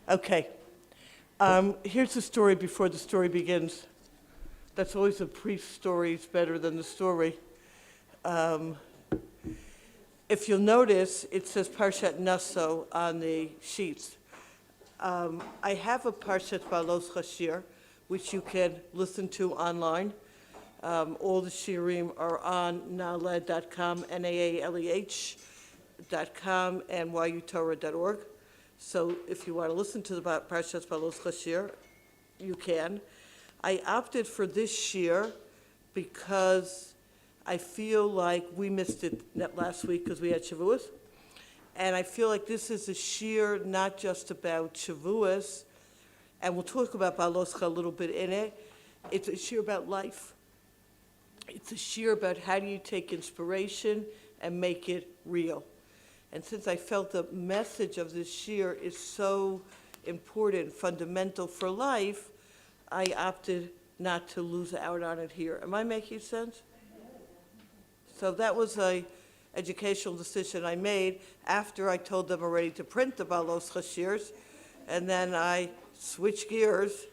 Okay. Here's the story before the story begins. That's always a priest's story is better than the story. If you'll notice, it says Parshat Naso on the sheets. I have a Parshat Behaalotecha SHIUR, which you can listen to online. All the shiurim are on naaleh.com, NAALEH.com, and YUTorah.org. So if you want to listen to the Parshat Behaalotecha SHIUR, you can. I opted for this SHIUR because I feel like we missed it last week because we had Shavuos. And I feel like this is a SHIUR not just about Shavuos, and we'll talk about Behaalotecha a little bit in it. It's a SHIUR about life. It's a SHIUR about how do you take inspiration and make it real. And since I felt the message of this SHIUR is so important, fundamental for life, I opted not to lose out on it here. Am I making sense? So that was a educational decision I made after I told them already to print the Behaalotecha SHIURs, and then I switched gears,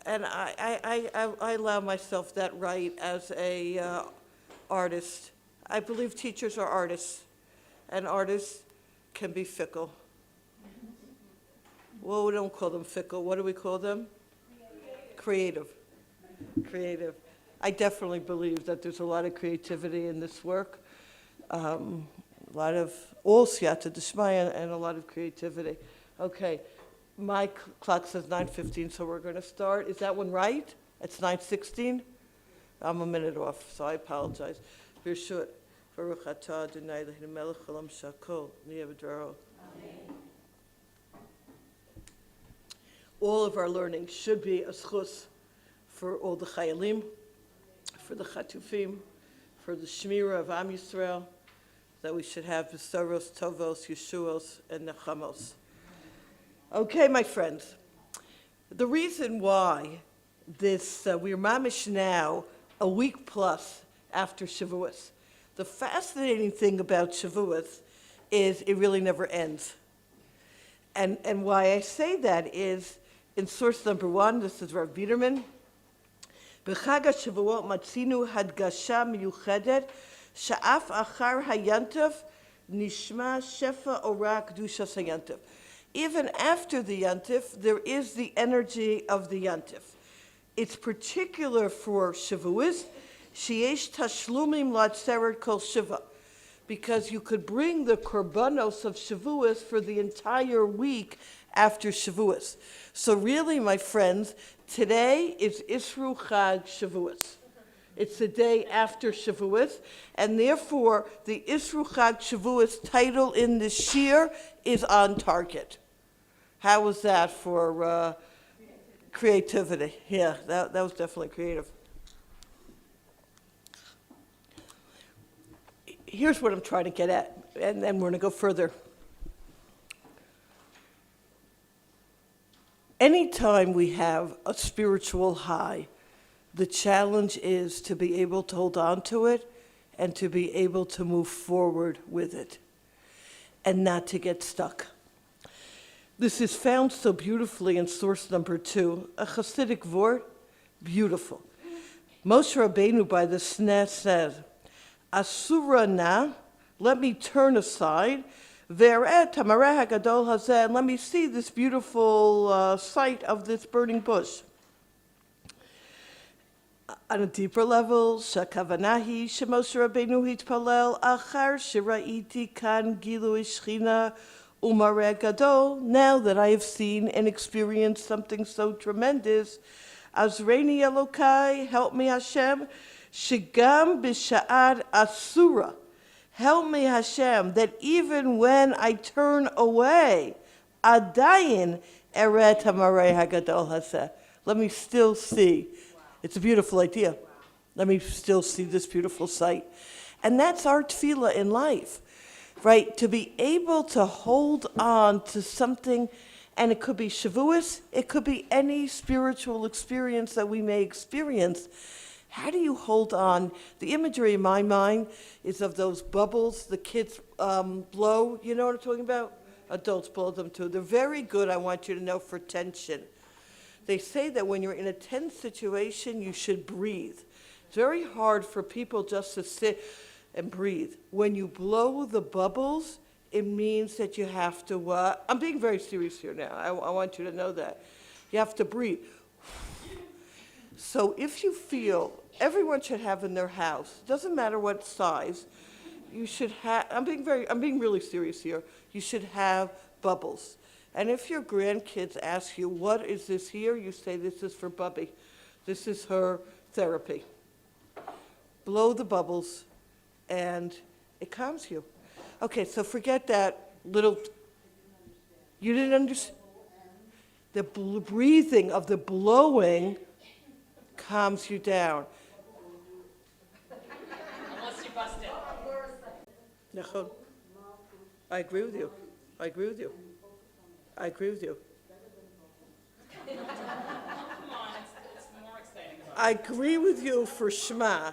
and I allow myself that right as a artist. I believe teachers are artists, and artists can be fickle. Well, we don't call them fickle. What do we call them? Creative. Creative. I definitely believe that there's a lot of creativity in this work. A lot of all siyata d'shmaya and a lot of creativity. Okay, my clock says 9:15, so we're going to start. Is that one right? It's 9:16? I'm a minute off, so I apologize. Birshut, Baruch atah Adonai Eloheinu melech haolam shakol, niyeh. All of our learning should be a schus for all the chayalim, for the chatufim, for the Shira of OUisrael, that we should have besoros, tovos, yeshuos, and nechamos. Okay, my friends, the reason why this, we're mamish now, a week plus after Shavuos. The fascinating thing about Shavuos is it really never ends. And why I say that is, in source number 1, this is Rav Biederman, בחג השבועות מצינו הדגשה מיוחדת שאף אחר הינטף נשמע שפע אורה קדושת הינטף. Even after the yantif, there is the energy of the yantif. It's particular for Shavuos, sheyesh tashlumim latzeret kol shiva, because you could bring the korbanos of Shavuos for the entire week after Shavuos. So really, my friends, today is Isru Chag Shavuos. It's the day after Shavuos, and therefore the Isru Chag Shavuos title in the SHIUR is on target. How was that for creativity? Yeah, that was definitely creative. Here's what I'm trying to get at, and then we're going to go further. Anytime we have a spiritual high, the challenge is to be able to hold on to it and to be able to move forward with it and not to get stuck. This is found so beautifully in source number 2, a Hasidic vort, beautiful. Moshe Rabbeinu by the Sneh says, Asura na, let me turn aside, Ve'eret hamareh hagadol hazeh, and let me see this beautiful sight of this burning bush. On a deeper level, shakavanahi shemoshe Rabbeinu hitpalel achar shira'iti kan gilui shchina umareh gadol. Now that I have seen and experienced something so tremendous, Azreini Elokai, help me Hashem, shigam b'sha'ad asura. Help me, Hashem, that even when I turn away, adayin eret hamareh hagadol hazeh. Let me still see. It's a beautiful idea. Let me still see this beautiful sight. And that's our tefillah in life, right? To be able to hold on to something, and it could be Shavuos, it could be any spiritual experience that we may experience. How do you hold on? The imagery in my mind is of those bubbles the kids blow. You know what I'm talking about? Adults blow them too. They're very good, I want you to know, for tension. They say that when you're in a tense situation, you should breathe. It's very hard for people just to sit and breathe. When you blow the bubbles, it means that you have to, I'm being very serious here now. I want you to know that. You have to breathe. So if you feel, everyone should have in their house, doesn't matter what size, you should have, I'm being really serious here, you should have bubbles. And if your grandkids ask you, what is this here? You say, this is for Bubby. This is her therapy. Blow the bubbles, and it calms you. Okay, so forget that little, you didn't understand? The breathing of the blowing calms you down. Unless you bust it. Nachon. I agree with you. I agree with you. I agree with you. Come on, it's more exciting. I agree with you for Shema,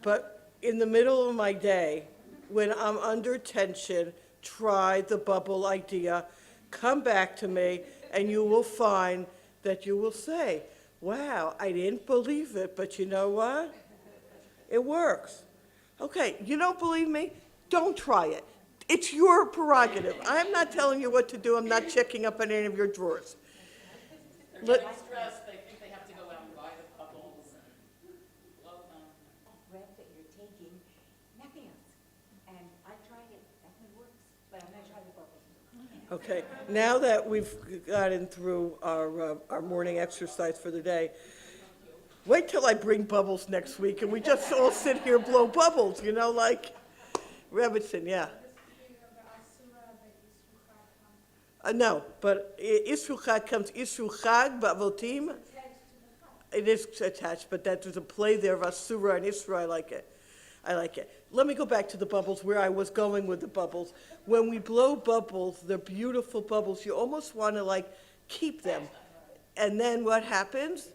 but in the middle of my day, when I'm under tension, try the bubble idea, come back to me, and you will find that you will say, wow, I didn't believe it, but you know what? It works. Okay, you don't believe me? Don't try it. It's your prerogative. I'm not telling you what to do. I'm not checking up on any of your drawers. They're getting stressed. They think they have to go out and buy the bubbles and blow them. Breath that you're taking, nothing else. And I tried it, nothing works, but I'm gonna try the bubbles. Okay, now that we've gotten through our morning exercise for the day, wait till I bring bubbles next week and we just all sit here and blow bubbles, like Rebbitzin, yeah. No, but Isru Chag comes, Isru Chag, Ba'avotim. It is attached, but there's a play there of Asura and Isra. I like it. Let me go back to the bubbles, where I was going with the bubbles. When we blow bubbles, they're beautiful bubbles. You almost want to, keep them. And then what happens?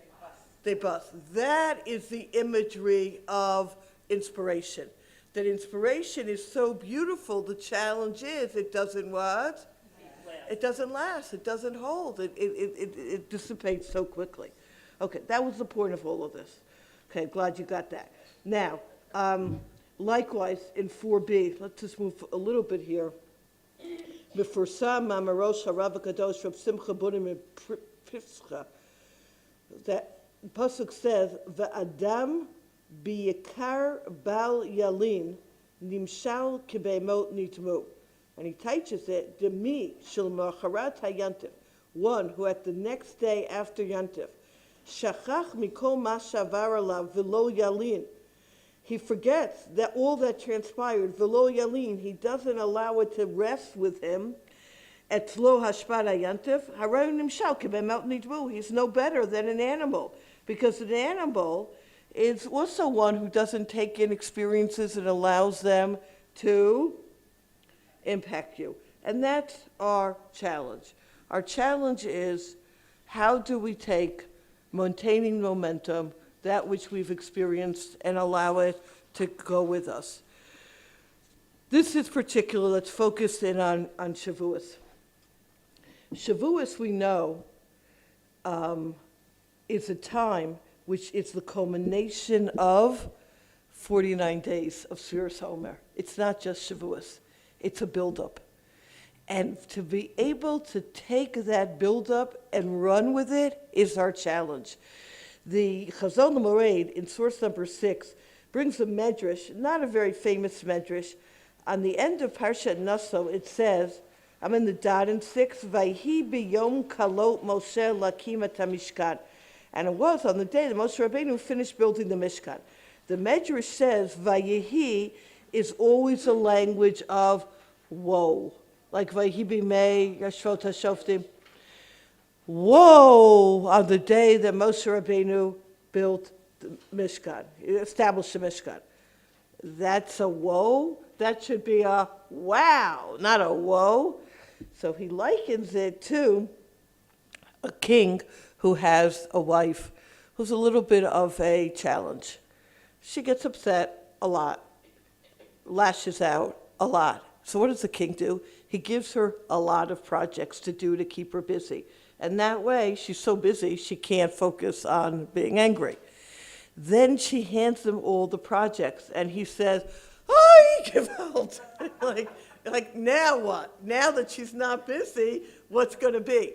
They bust. That is the imagery of inspiration. That inspiration is so beautiful. The challenge is it doesn't what? It doesn't last. It doesn't hold. It dissipates so quickly. Okay, that was the point of all of this. Okay, glad you got that. Now, likewise, in 4b, let's just move a little bit here. Mefursam ma'amarosh harav hakadosh Reb Simcha Bunim Pifscha. That pasuk says, "Va'adam biyikar bal yalin nimshal kibeimot nitmu." And he teaches it, Demi shel macharat hayantif, one who at the next day after yantif, shachach mikol ma shavar alav v'lo yalin. He forgets that all that transpired, v'lo yalin, he doesn't allow it to rest with him. Etzlo hashpad hayantif, haray nimshal kibemot nitmu. He's no better than an animal, because an animal is also one who doesn't take in experiences and allows them to impact you. And that's our challenge. Our challenge is, how do we take maintaining momentum, that which we've experienced, and allow it to go with us? This is particular, let's focus in on Shavuos. Shavuos, we know, is a time which is the culmination of 49 days of Sfiras HaOmer. It's not just Shavuos. It's a buildup. And to be able to take that buildup and run with it is our challenge. The Chazon HaMoed in source number 6 brings a medrash, not a very famous medrash. On the end of Parshat Naso, it says, I'm in the dot in 6, Vayhi biyom kalot Moshe lakim et hamishkan. And it was on the day that Moshe Rabbeinu finished building the Mishkan. The medrash says, Vayehi is always a language of woe. Like Vayhi b'mei Yashvot HaShoftim. Woe on the day that Moshe Rabbeinu built the Mishkan, established the Mishkan. That's a woe. That should be a wow, not a woe. So he likens it to a king who has a wife who's a little bit of a challenge. She gets upset a lot, lashes out a lot. So what does the king do? he gives her a lot of projects to do to keep her busy. And that way, she's so busy, she can't focus on being angry. Then she hands him all the projects, and he says, "Oh, Gewalt." like, now what? Now that she's not busy, what's going to be?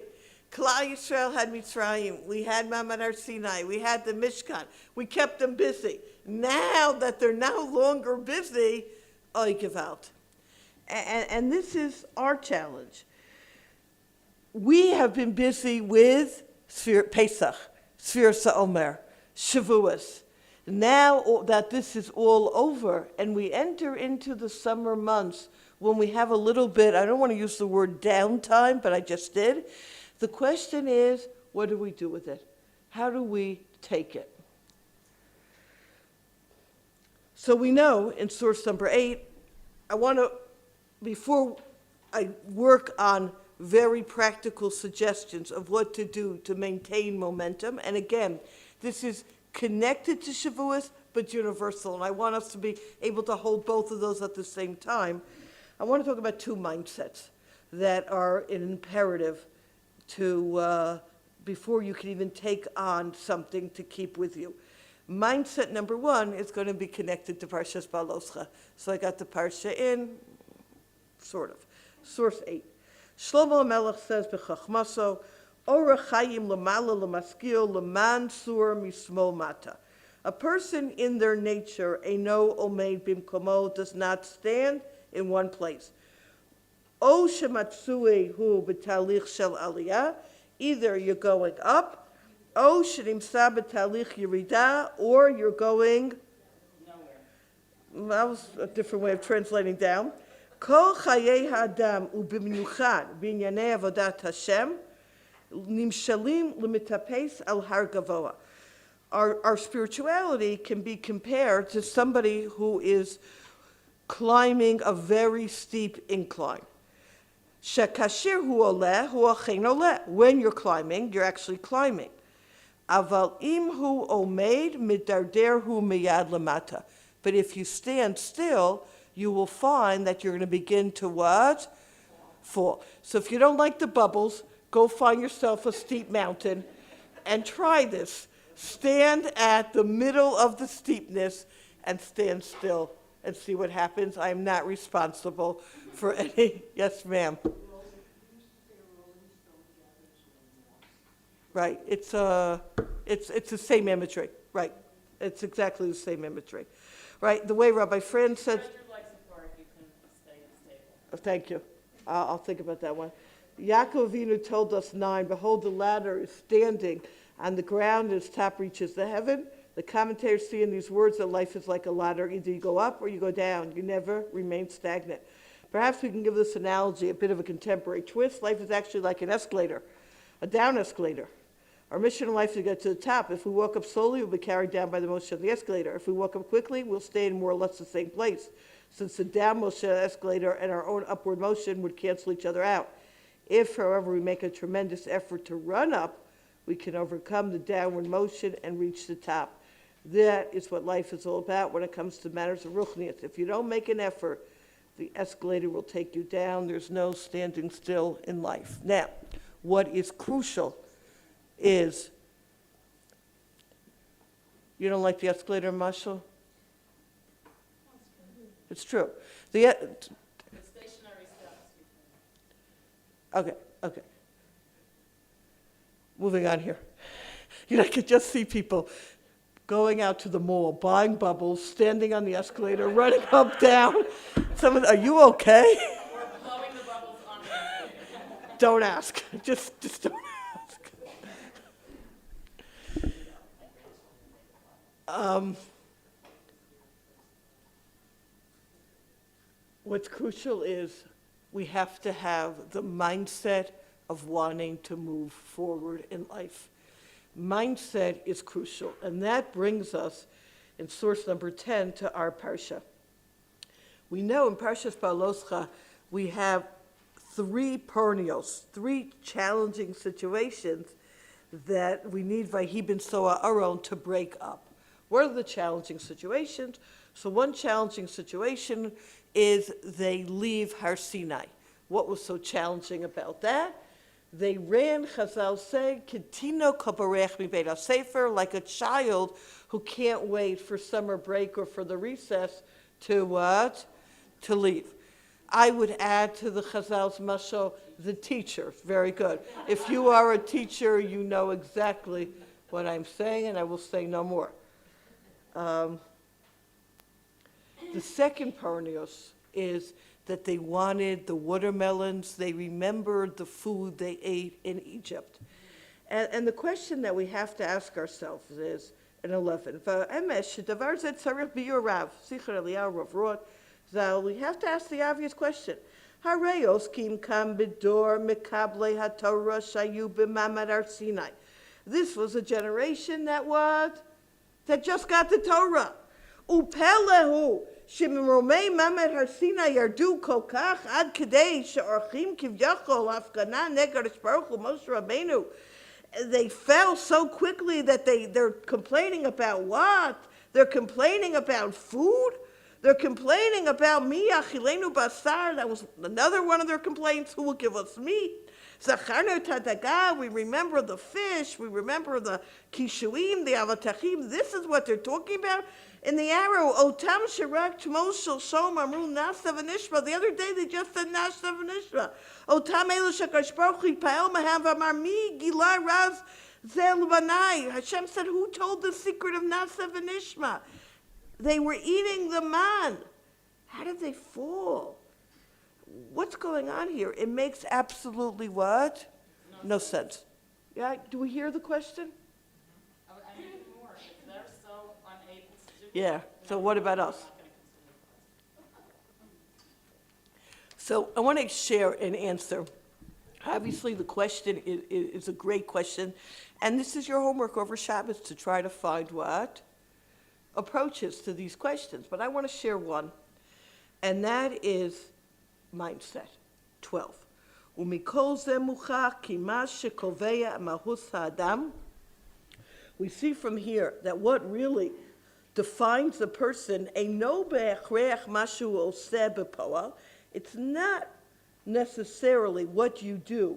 Klal Yisrael had Mitzrayim. We had Ma'amad Har Sinai. We had the Mishkan. We kept them busy. Now that they're no longer busy, oy Gewalt. And this is our challenge. We have been busy with Pesach, Sfir Sa'omer, Shavuos. Now that this is all over and we enter into the summer months when we have a little bit, I don't want to use the word downtime, but I just did. The question is, what do we do with it? How do we take it? So we know in source number 8, I want to, before I work on very practical suggestions of what to do to maintain momentum, and again, this is connected to Shavuos, but universal, and I want us to be able to hold both of those at the same time. I want to talk about 2 mindsets that are an imperative to, before you can even take on something to keep with you. Mindset number 1 is going to be connected to Parshat Behaalotecha. So I got the Parsha in, sort of. Source 8. Shlomo HaMelech says, B'chachmaso, Orach Chaim L'mala L'maskil L'man Sur Mismo Mata. A person in their nature, Eino Omeid Bimkomo, does not stand in one place. O Shematsui Hu B'talich Shel Aliyah, either you're going up, O Shenimsa B'talich Yerida, or you're going nowhere. That was a different way of translating down. Kol Chayei Ha'adam U'b'minyuchad B'inyanei Avodat Hashem Nimshalim L'mitapes Al Har Gavoa. Our spirituality can be compared to somebody who is climbing a very steep incline. Shekashir hu oleh hu achein oleh. When you're climbing, you're actually climbing. Aval im hu omeid midarder hu miyad lamata. But if you stand still, you will find that you're going to begin to what? Fall. So if you don't like the bubbles, go find yourself a steep mountain and try this. Stand at the middle of the steepness and stand still and see what happens. I am not responsible for any. Yes, ma'am. Right. It's the same imagery. Right. It's exactly the same imagery. Right. The way Rabbi Friend said. Thank you. I'll think about that one. Yaakov Avinu told us 9, behold, the ladder is standing on the ground, its top reaches the heaven. The commentators see in these words that life is like a ladder. Either you go up or you go down. You never remain stagnant. Perhaps we can give this analogy a bit of a contemporary twist. Life is actually like an escalator, a down escalator. Our mission in life is to get to the top. If we walk up slowly, we'll be carried down by the motion of the escalator. If we walk up quickly, we'll stay in more or less the same place, since the down motion of the escalator and our own upward motion would cancel each other out. If, however, we make a tremendous effort to run up, we can overcome the downward motion and reach the top. That is what life is all about when it comes to matters of ruchnius. If you don't make an effort, the escalator will take you down. There's no standing still in life. Now, what is crucial is, you don't like the escalator, Marshall? It's true. The stationary steps. Okay. Moving on here. You know, I could just see people going out to the mall, buying bubbles, standing on the escalator, running up, down. Someone, are you okay? Or blowing the bubbles on the escalator. Don't ask. Just don't ask. What's crucial is we have to have the mindset of wanting to move forward in life. Mindset is crucial, and that brings us in source number 10 to our Parsha. We know in Parshat Behaalotecha we have 3 pornios, 3 challenging situations that we need Vayhi ben Soa Aaron to break up. What are the challenging situations? So one challenging situation is they leave Har Sinai. What was so challenging about that? They ran, Chazal say, Ketino kabarech mi beit sefer, like a child who can't wait for summer break or for the recess to what? To leave. I would add to the Chazal's mashal, the teacher. Very good. If you are a teacher, you know exactly what I'm saying, and I will say no more. The second parnios is that they wanted the watermelons. They remembered the food they ate in Egypt. And the question that we have to ask ourselves is, in 11, we have to ask the obvious question. This was a generation that just got the Torah. Upelehu. שמרומי מעמד הר סיני ירדו כל כך עד כדי שעורכים כביכול הפגנה נגד הקדוש ברוך הוא משה רבנו. They fell so quickly that they're complaining about what? They're complaining about food? They're complaining about mi achilenu basar. That was another one of their complaints. Who will give us meat? Zacharnu tadaga. We remember the fish. We remember the kishuim, the avatachim. This is what they're talking about. In the arrow, Otam Shirak Tmoshel Shom Amru Nasa V'Nishma. The other day they just said Nasa V'Nishma. Otam Elu Shakash Baruch Hu Pael Mahav Amar Mi Gila Raz Zel Banai. Hashem said, who told the secret of Nasa V'Nishma? They were eating the man. How did they fall? What's going on here? It makes absolutely what? No sense. Yeah, do we hear the question? I need more. If they're so unable to do Yeah, so what about us? So I want to share an answer. Obviously, the question is a great question, and this is your homework over Shabbos to try to find what? Approaches to these questions. But I want to share one, and that is mindset. 12. ומכל זה מוכח כי מה שקובע מהות האדם. We see from here that what really defines a person, אינו בהכרח מה שהוא עושה בפועל. It's not necessarily what you do,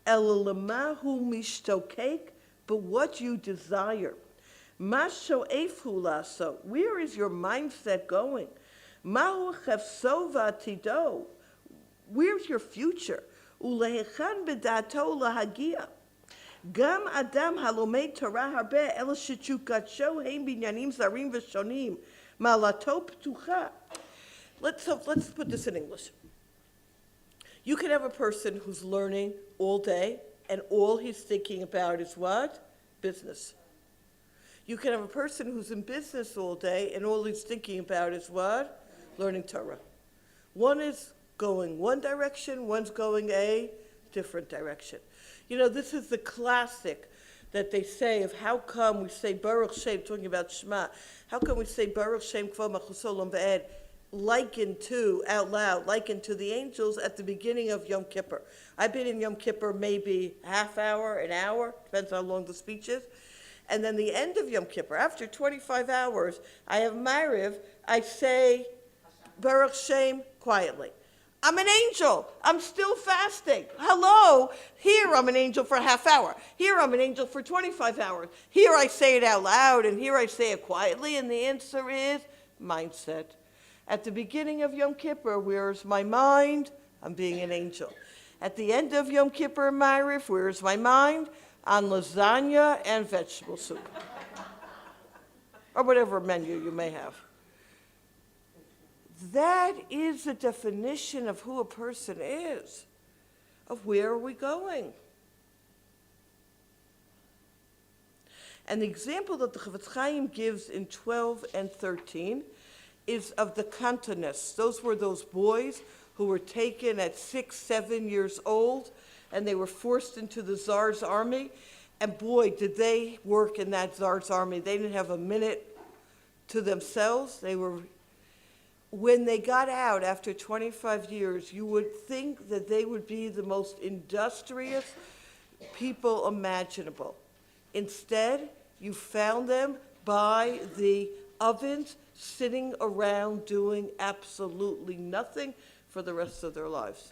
אלא למה הוא משתוקק, but what you desire. מה שואף הוא לעשות? Where is your mindset going? מהו חפצו ועתידו? Where's your future? ולהיכן בדעתו להגיע? גם אדם הלומד תורה הרבה, אלא שתשוקתו הם בעניינים זרים ושונים, מעלתו פתוחה. Let's put this in English. You can have a person who's learning all day, and all he's thinking about is what? Business. You can have a person who's in business all day, and all he's thinking about is what? Learning Torah. One is going one direction, one's going a different direction. You know, this is the classic that they say of how come we say Baruch Shem, talking about Shema, how come we say Baruch Shem Kvod Malchus Olam V'ed, likened to, out loud, likened to the angels at the beginning of Yom Kippur. I've been in Yom Kippur maybe half hour, an hour, depends how long the speech is. And then the end of Yom Kippur, after 25 hours, I have Ma'ariv, I say Baruch Shem quietly. I'm an angel. I'm still fasting. Hello. Here I'm an angel for a half hour. Here I'm an angel for 25 hours. Here I say it out loud, and here I say it quietly, and the answer is mindset. At the beginning of Yom Kippur, where's my mind? I'm being an angel. At the end of Yom Kippur, Ma'ariv, where's my mind? On lasagna and vegetable soup. Or whatever menu you may have. That is the definition of who a person is, of where are we going. And the example that the Chavetz Chaim gives in 12 and 13 is of the Cantonists. Those were those boys who were taken at 6, 7 years old, and they were forced into the Tsar's army. And boy, did they work in that Tsar's army. They didn't have a minute to themselves. When they got out after 25 years, you would think that they would be the most industrious people imaginable. Instead, you found them by the ovens, sitting around doing absolutely nothing for the rest of their lives.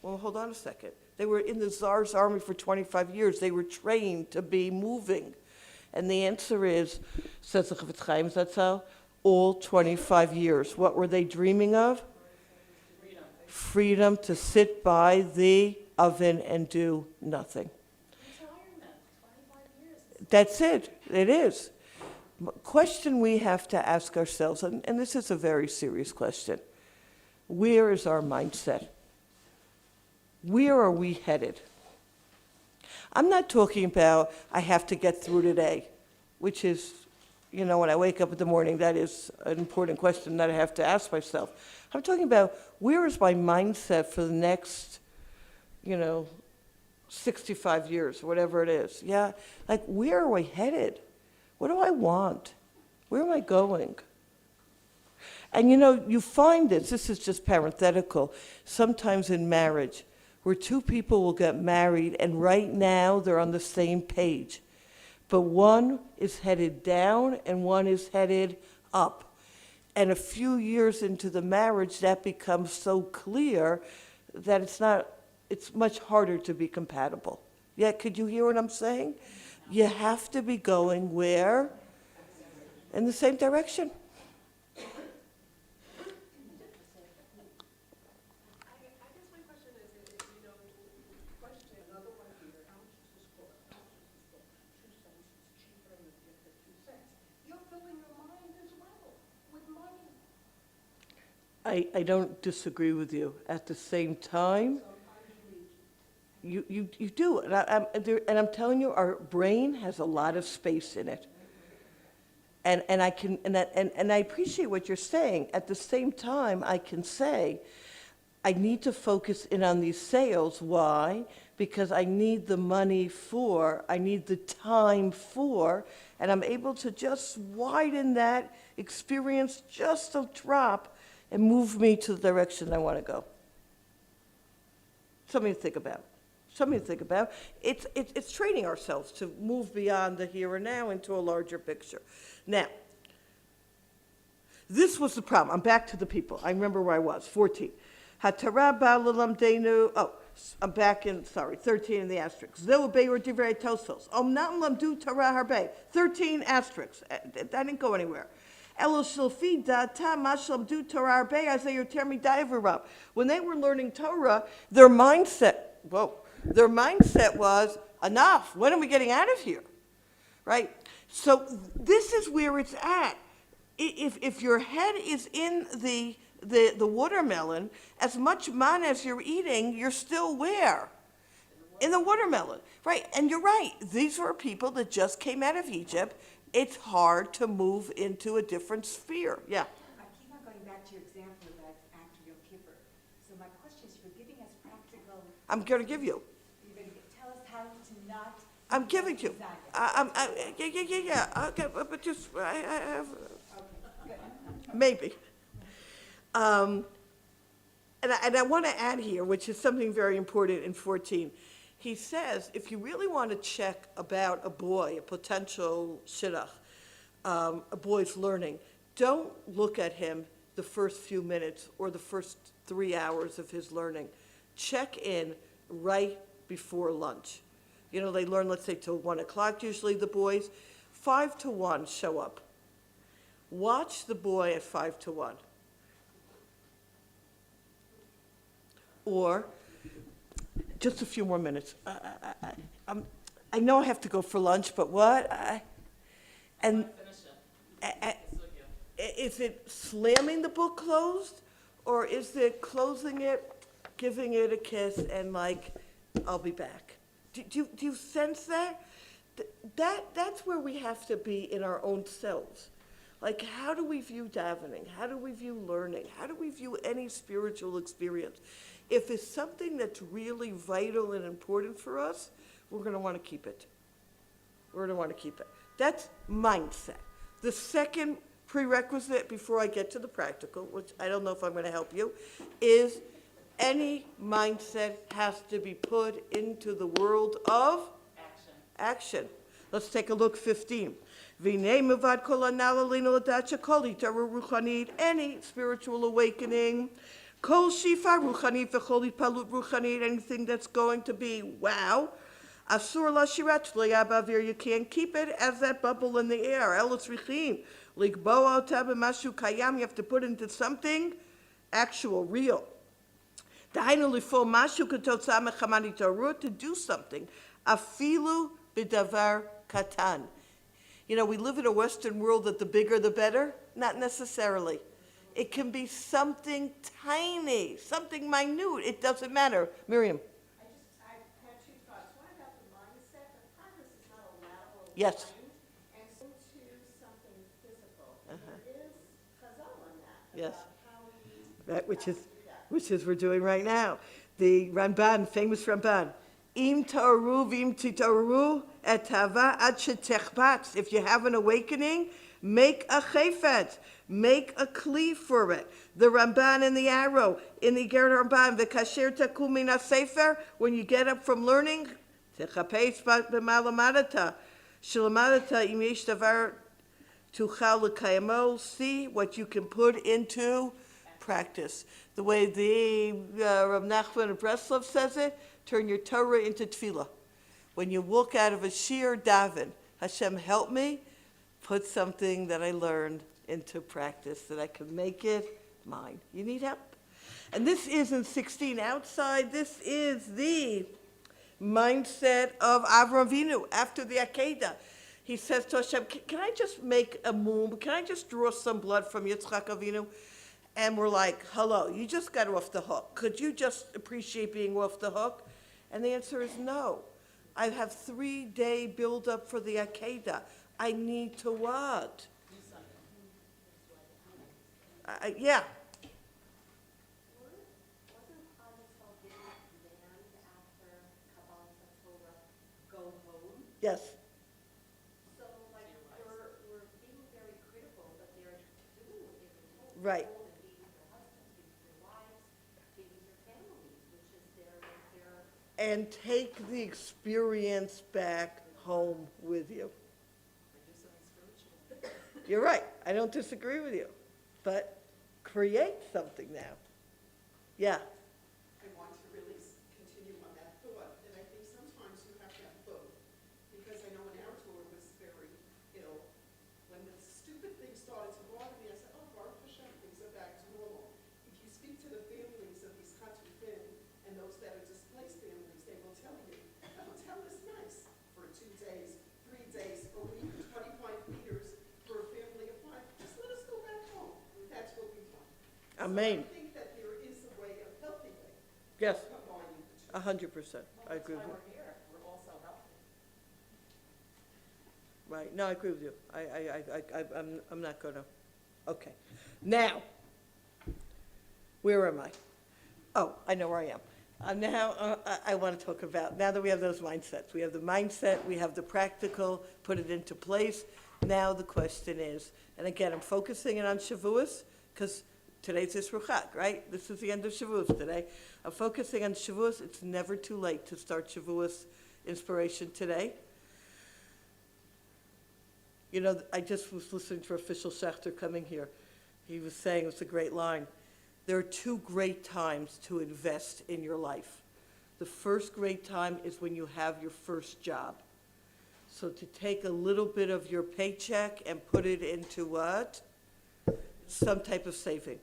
Well, hold on a second. They were in the Tsar's army for 25 years. They were trained to be moving. And the answer is, says the Chafetz Chaim Zatzal, all 25 years. What were they dreaming of? Freedom to sit by the oven and do nothing. Retirement, 25 years. That's it. It is. Question we have to ask ourselves, and this is a very serious question. Where is our mindset? Where are we headed? I'm not talking about I have to get through today, which is, when I wake up in the morning, that is an important question that I have to ask myself. I'm talking about where is my mindset for the next, 65 years, whatever it is. Yeah, like where are we headed? What do I want? Where am I going? And you find this is just parenthetical, sometimes in marriage, where two people will get married and right now they're on the same page. But one is headed down and one is headed up. And a few years into the marriage, that becomes so clear that it's much harder to be compatible. Yeah, could you hear what I'm saying? You have to be going where? In the same direction. I guess my question is, question, another one here, how much does this cost? How much does this cost? 2 cents, it's cheaper than the gift at 2 cents. You're filling your mind as well with money. I don't disagree with you. At the same time, you do. And I'm telling you, our brain has a lot of space in it. And I appreciate what you're saying. At the same time, I can say, I need to focus in on these sales. Why? Because I need the money I need the time and I'm able to just widen that experience just a drop and move me to the direction I want to go. Something to think about. It's training ourselves to move beyond the here and now into a larger picture. Now, this was the problem. I'm back to the people. I remember where I was, 14. HaTorah ba l'lamdenu, I'm back in, 13 in the asterisk. Zeu be'ur divrei tosos. Omnam lamdu Torah harbe. 13 asterisks. I didn't go anywhere. Elo shilfi data mashlamdu Torah harbe as they termi daivarab. When they were learning Torah, their mindset was, enough. When are we getting out of here? Right? So this is where it's at. If your head is in the watermelon, as much man as you're eating, you're still where? In the watermelon. Right, and you're right. These were people that just came out of Egypt. It's hard to move into a different sphere. Yeah. I keep on going back to your example about after Yom Kippur. So my question is, you're giving us practical. I'm going to give you. You're going to tell us how to not. I'm giving you. Yeah. Okay, but just, I have, maybe. And I want to add here, which is something very important in 14. He says, if you really want to check about a boy, a potential shidduch, a boy's learning, don't look at him the first few minutes or the first 3 hours of his learning. Check in right before lunch. They learn, let's say, till 1 o'clock, usually the boys. 5 to 1 show up. Watch the boy at 5 to 1. Or just a few more minutes. I know I have to go for lunch, but what? Finish it. Is it slamming the book closed, or is it closing it, giving it a kiss, and I'll be back? Do you sense that? That's where we have to be in our own selves. How do we view davening? How do we view learning? How do we view any spiritual experience? If it's something that's really vital and important for us, we're going to want to keep it. That's mindset. The second prerequisite before I get to the practical, which I don't know if I'm going to help you, is any mindset has to be put into the world of action. Let's take a look, 15. Any spiritual awakening Kol shifa ruchanit v'chol palut ruchanit, anything that's going to be wow. Asur la shirat bavir, you can't keep it as that bubble in the air. Elos richim, likboa tab mashu kayam, you have to put into something actual, real. Dainu lifol mashu k'totzah mechamani torah, to do something. Afilu b'davar katan. You know, we live in a Western world that the bigger the better. Not necessarily. It can be something tiny, something minute. It doesn't matter. Miriam. I had two thoughts. One about the mindset, that progress is not a lateral Yes. line, and so to something physical. And Uh-huh. there is chazal on that, Yes. about how we Right, which have is to do that. we're doing right now. The Ramban, famous Ramban. Im ta'aru v'im titaru et hava ad shetechbatz. If you have an awakening, make a chayfet. Make a kli for it. The Ramban in the arrow, in the Ger Ramban, v'kasher takum min ha-sefer, when you get up from learning, techapes b'malamadata, shalamadata im yesh davar tuchal l'kayamo, see what you can put into practice. The way the Rav Nachman of Breslov says it, turn your Torah into tefillah. When you walk out of a shiur daven, Hashem help me put something that I learned into practice, that I can make it mine. You need help? And this isn't 16 outside. This is the mindset of Avram Avinu after the Akedah. He says to Hashem, can I just make a mum? Can I just draw some blood from Yitzchak Avinu? And we're like, hello, you just got off the hook. Could you just appreciate being off the hook? And the answer is no. I have 3-day build-up for the Akedah. I need to what? Yeah. Wasn't Providential given command after Kabbalah Torah, go home? Yes. So like, we're being very critical, but they're doing what they've been told. Right. Go home and be with their husbands, be with their wives, be with their families, which is their And take the experience back home with you. Do something spiritual. You're right. I don't disagree with you. But create something now. Yeah. I want to really continue on that thought, and I think sometimes you have to have both. Because I know when our daughter was very ill, when the stupid thing started to bother me, I said, oh, Baruch Hashem, things are back to normal. If you speak to the families of these Katufim and those that are displaced families, they will tell you, the hotel is nice for 2 days, 3 days, a week, 25 meters for a family of 5. Just let us go back home. That's what we want. Amen. So I think that there is a way, a healthy way, Yes. of combining the two. 100%. I agree with you. That's why we're here. We're also healthy. Right. No, I agree with you. I'm not gonna. Okay. Now, where am I? Oh, I know where I am. Now, I want to talk about, now that we have those mindsets, we have the mindset, we have the practical, put it into place. Now the question is, and again, I'm focusing it on Shavuos, because today's Yisro Chag, right? This is the end of Shavuos today. I'm focusing on Shavuos. It's never too late to start Shavuos inspiration today. You know, I just was listening to Official Schechter coming here. He was saying, it's a great line, there are 2 great times to invest in your life. The first great time is when you have your first job. So to take a little bit of your paycheck and put it into what? Some type of saving.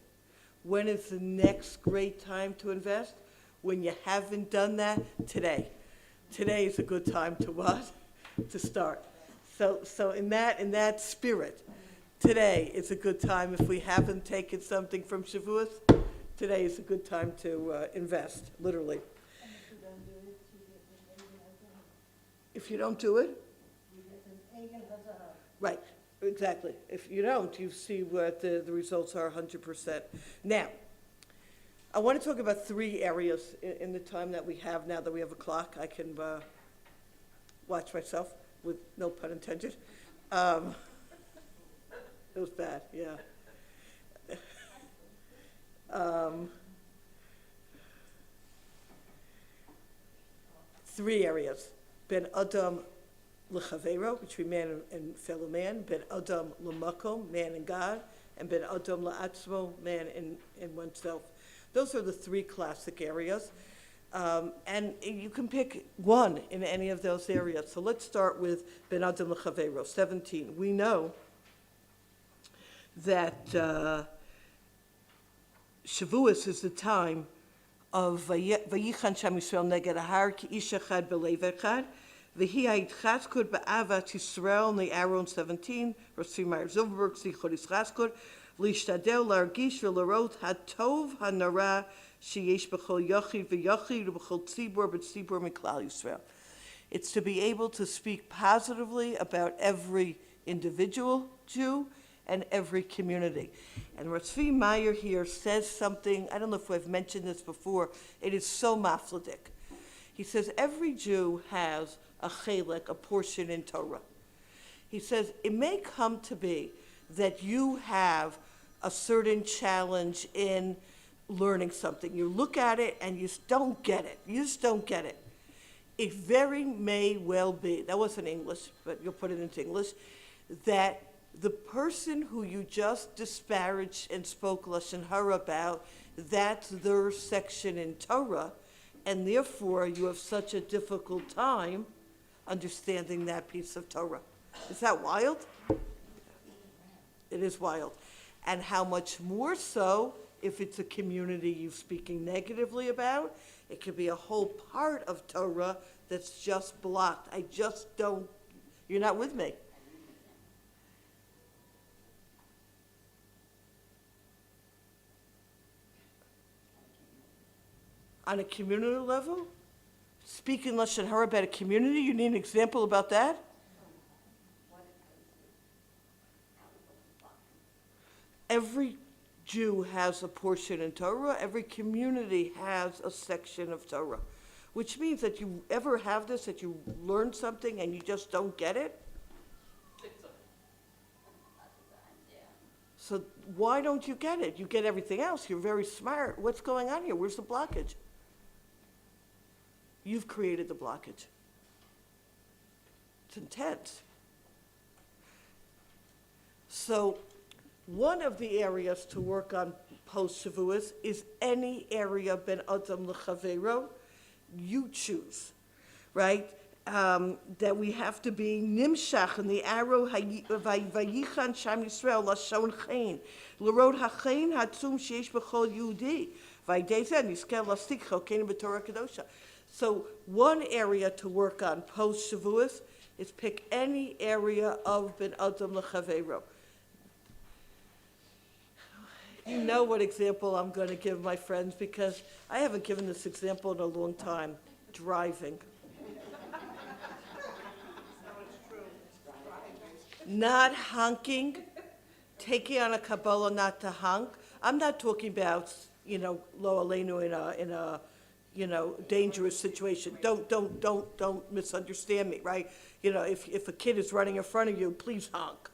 When is the next great time to invest? When you haven't done that, today. Today is a good time to what? To start. So in that spirit, today is a good time. If we haven't taken something from Shavuos, today is a good time to invest, literally. If you don't do it, right, exactly. If you don't, you see what the results are 100%. Now, I want to talk about 3 areas in the time that we have now that we have a clock. I can watch myself, with no pun intended. It was bad, yeah. 3 areas. Ben Adam l'chavero, between man and fellow man. Ben Adam l'makom, man and God. And Ben Adam la'atzmo, man in oneself. Those are the three classic areas. And you can pick one in any of those areas. So let's start with Ben Adam L'Chaveiro, 17. We know that Shavuos is the time of Vayichan Sham Yisrael Neged Ahar Ki Ish Echad Belev Echad V'hi Ha'itchaskud Ba'avat Yisrael Ne'aron 17 Rosh Meir Zilberberg Zichor Yitzchaskud V'lishtadel Largish V'larot HaTov HaNara Sheyesh B'chol Yachid V'Yachid B'chol Tzibur B'Tzibur Miklal Yisrael. It's to be able to speak positively about every individual Jew and every community. And Ratzvi Meyer here says something, I don't know if I've mentioned this before, it is so mafladik. He says every Jew has a chelek, a portion in Torah. He says it may come to be that you have a certain challenge in learning something. You look at it and you just don't get it. You just don't get it. It very may well be, that wasn't English, but you'll put it into English, that the person who you just disparaged and spoke Lashon Hara about, that's their section in Torah, and therefore you have such a difficult time understanding that piece of Torah. Is that wild? It is wild. And how much more so if it's a community you're speaking negatively about? It could be a whole part of Torah that's just blocked. I just don't, you're not with me. On a community level, speaking Lashon Hara about a community, you need an example about that? Every Jew has a portion in Torah. Every community has a section of Torah, which means that you ever have this, that you learn something and you just don't get it? So why don't you get it? You get everything else. You're very smart. What's going on here? Where's the blockage? You've created the blockage. It's intense. So one of the areas to work on post-Shavuos is any area Ben Adam L'Chaveiro you choose, right? That we have to be nimshach in the arrow vayichan sham Yisrael lashon chen l'rod hachen hatzum sheish b'chol Yehudi vayidei zeh niskel lastikcho kein b'Torah kadosha. So one area to work on post Shavuos is pick any area of Ben Adam L'Chaveiro. You know what example I'm going to give my friends, because I haven't given this example in a long time. Driving. Not honking, taking on a Kabbalah not to honk. I'm not talking about, lo aleinu in a dangerous situation. Don't misunderstand me, right? If a kid is running in front of you, please honk.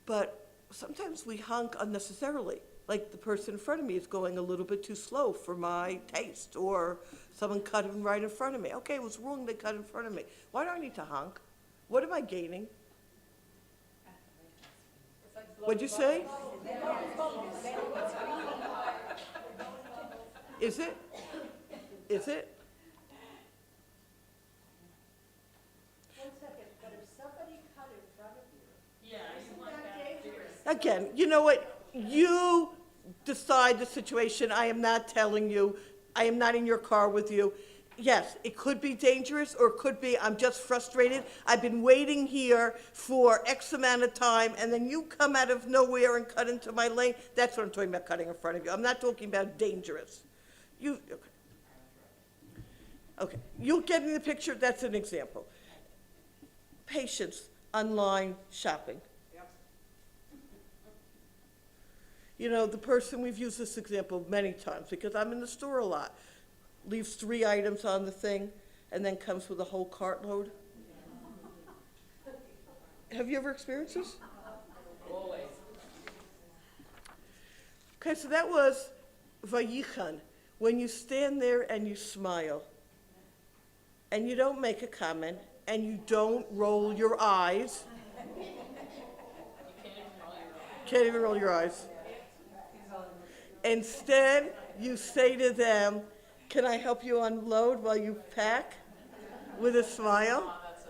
But sometimes we honk unnecessarily. Like the person in front of me is going a little bit too slow for my taste, or someone cut him right in front of me. Okay, it was wrong they cut in front of me. Why do I need to honk? What am I gaining? What'd you say? Is it? Is it? One second, but if somebody cut in front of you, Yeah, you want that dangerous. Again, you know what? You decide the situation. I am not telling you. I am not in your car with you. Yes, it could be dangerous, or it could be I'm just frustrated. I've been waiting here for X amount of time, and then you come out of nowhere and cut into my lane. That's what I'm talking about, cutting in front of you. I'm not talking about dangerous. Okay, you're getting the picture. That's an example. Patience, online shopping. The person, we've used this example many times because I'm in the store a lot, leaves 3 items on the thing and then comes with a whole cartload. Have you ever experienced this? Always. Okay, so that was Vayichan. When you stand there and you smile and you don't make a comment and you don't roll your eyes. You can't even roll your eyes. Can't even roll your eyes. Instead, you say to them, can I help you unload while you pack? With a smile. Oh, that's so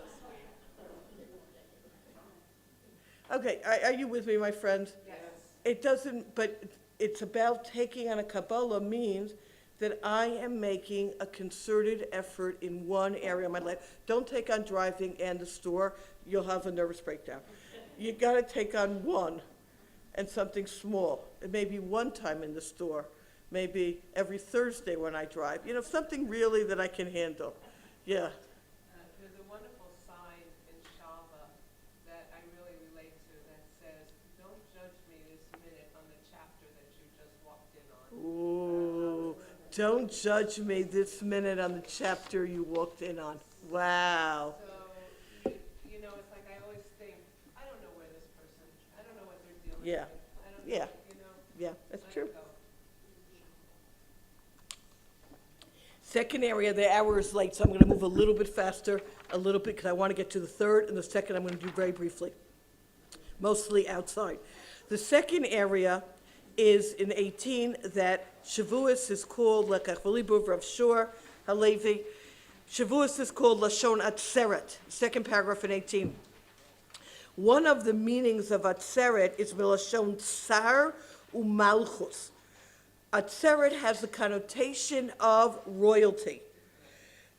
sweet. Okay, are you with me, my friend? Yes. It doesn't, but it's about taking on a Kabbalah means that I am making a concerted effort in one area of my life. Don't take on driving and the store. You'll have a nervous breakdown. You got to take on one and something small. It may be one time in the store, maybe every Thursday when I drive. You know, something really that I can handle. Yeah. There's a wonderful sign in Shava that I really relate to that says, "Don't judge me this minute on the chapter that you just walked in on." Ooh, don't judge me this minute on the chapter you walked in on. Wow. So, you know, it's like I always think, I don't know where this person, I don't know what they're dealing Yeah. with. I don't Yeah. know, you know. Yeah, that's let true. it go. Second area, the hour is late, so I'm going to move a little bit faster, a little bit, because I want to get to the third, and the second I'm going to do very briefly, mostly outside. The second area is in 18 that Shavuos is called Lekach V'Libuv Rav Shur Halevi. Shavuos is called Lashon Atzeret, second paragraph in 18. One of the meanings of Atzeret is Milashon Tsar Umalchus. Atzeret has the connotation of royalty.